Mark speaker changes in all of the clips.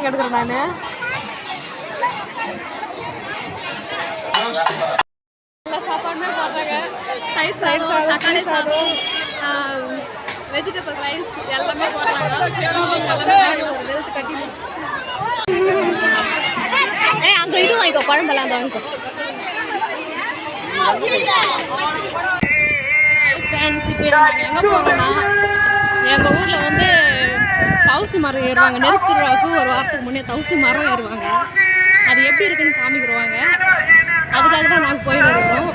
Speaker 1: வீடியோக்கு எடுக்கிறேன் நான். எல்லா சாப்பாடுமே போடுறாங்க. தயிர் சாதம், தக்காளி சாதம், வெஜிடபிள் ரைஸ் எல்லாமே போடுறாங்க. ஒரு வெல்த் கட்டி அங்கே இது வாங்கிக்கோ, குழம்பெல்லாம் அங்கே வாங்கிக்கோ. ஃப்ரெண்ட்ஸ், இப்போ நாங்கள் எங்கே போகிறோன்னா, எங்கள் ஊரில் வந்து தவுசி மரம் ஏறுவாங்க. நெருப்பு திருவிழாவுக்கு ஒரு வாரத்துக்கு முன்னே தவுசி மரம் ஏறுவாங்க. அது எப்படி இருக்குன்னு காமிக்கிறவாங்க. அதுக்காக தான் நாங்கள் போயிட்டு இருக்கோம்.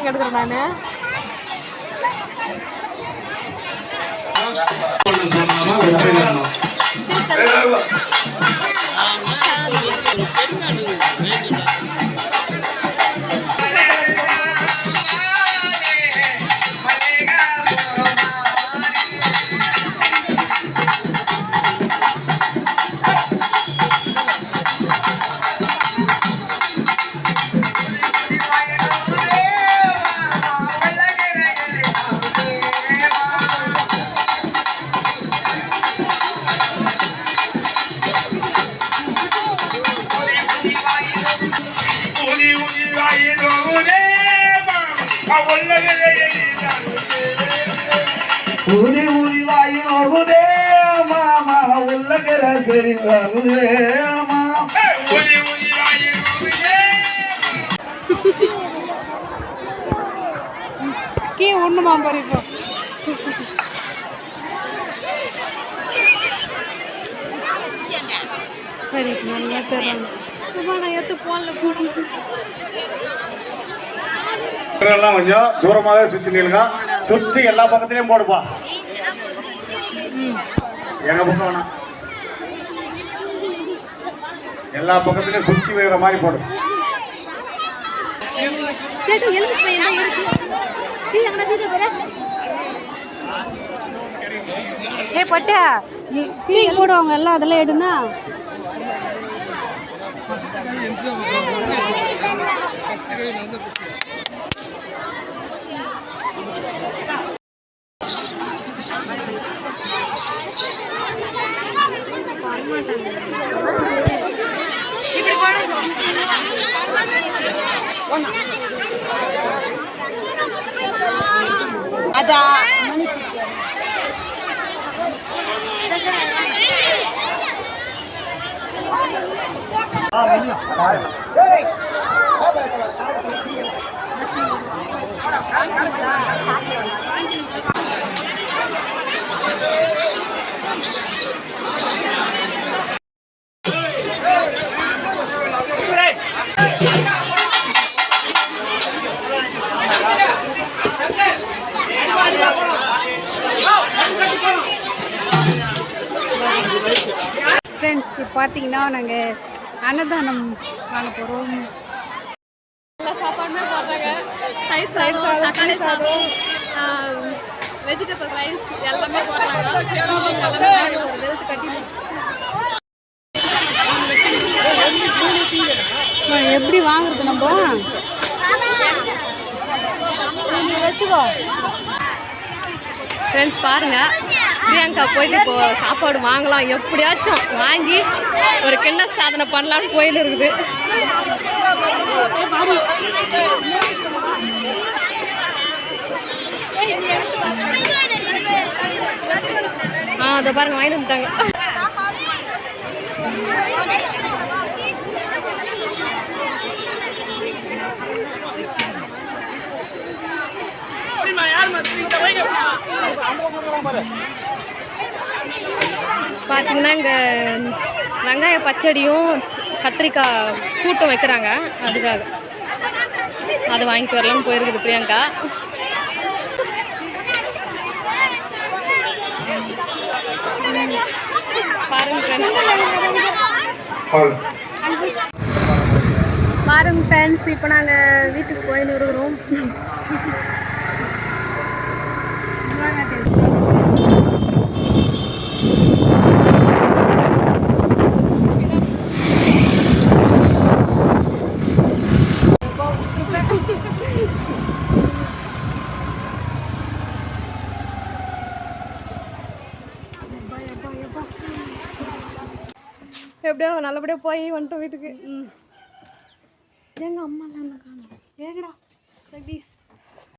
Speaker 1: எடுக்கிறேன் நான்
Speaker 2: ஊதி ஊதி வாயின் ஆகுதே மாமா உள்ளக்கிற சரி ஆகுதே மாமா ஊதி ஊதி வாயின் ஆகுதே
Speaker 1: கீ ஒண்ணுமா பாரு இப்போ சரி நல்லா தெரியல சும்மா நான் எடுத்து போன்ல போட்டு
Speaker 3: எல்லாம் கொஞ்சம் தூரமாகவே சுற்றி நில்லுங்க சுற்றி எல்லா பக்கத்துலயும் போடுப்பா எங்க பக்கம் வேணாம் எல்லா பக்கத்துலயும் சுற்றி வைக்கிற மாதிரி போடு
Speaker 1: ஏ பட்டா டீ போடுவாங்க எல்லாம் அதெல்லாம் எடுனா ada ஃப்ரெண்ட்ஸ் இப்போ பார்த்தீங்கன்னா நாங்கள் அன்னதானம் வாங்க போகிறோம் எல்லா சாப்பாடுமே போடுறாங்க தயிர் சாதம் தக்காளி சாதம் வெஜிடபிள் ரைஸ் எல்லாமே போடுறாங்க ஒரு வெளுத்து கட்டி எப்படி வாங்குறது நம்ம வச்சுக்கோ ஃப்ரெண்ட்ஸ் பாருங்கள் பிரியங்கா போயிட்டு இப்போ சாப்பாடு வாங்கலாம் எப்படியாச்சும் வாங்கி ஒரு கிண்ண சாதனை பண்ணலான்னு போயின்னு இருக்குது அதை பாருங்க வாங்கிட்டு வந்துட்டாங்க பார்த்தீங்கன்னா இங்கே வெங்காய பச்சடியும் கத்திரிக்காய் கூட்டும் வைக்கிறாங்க அதுக்காக அது வாங்கிட்டு வரலாம்னு போயிருக்குது பிரியங்கா பாருங்க ஃப்ரெண்ட்ஸ் இப்போ நாங்கள் வீட்டுக்கு போயின்னு இருக்கிறோம் எப்படியோ நல்லபடியாக போய் வந்துட்டோம் வீட்டுக்கு எங்கள் அம்மாலாம் என்ன காணும் ஏங்கடா சதீஷ்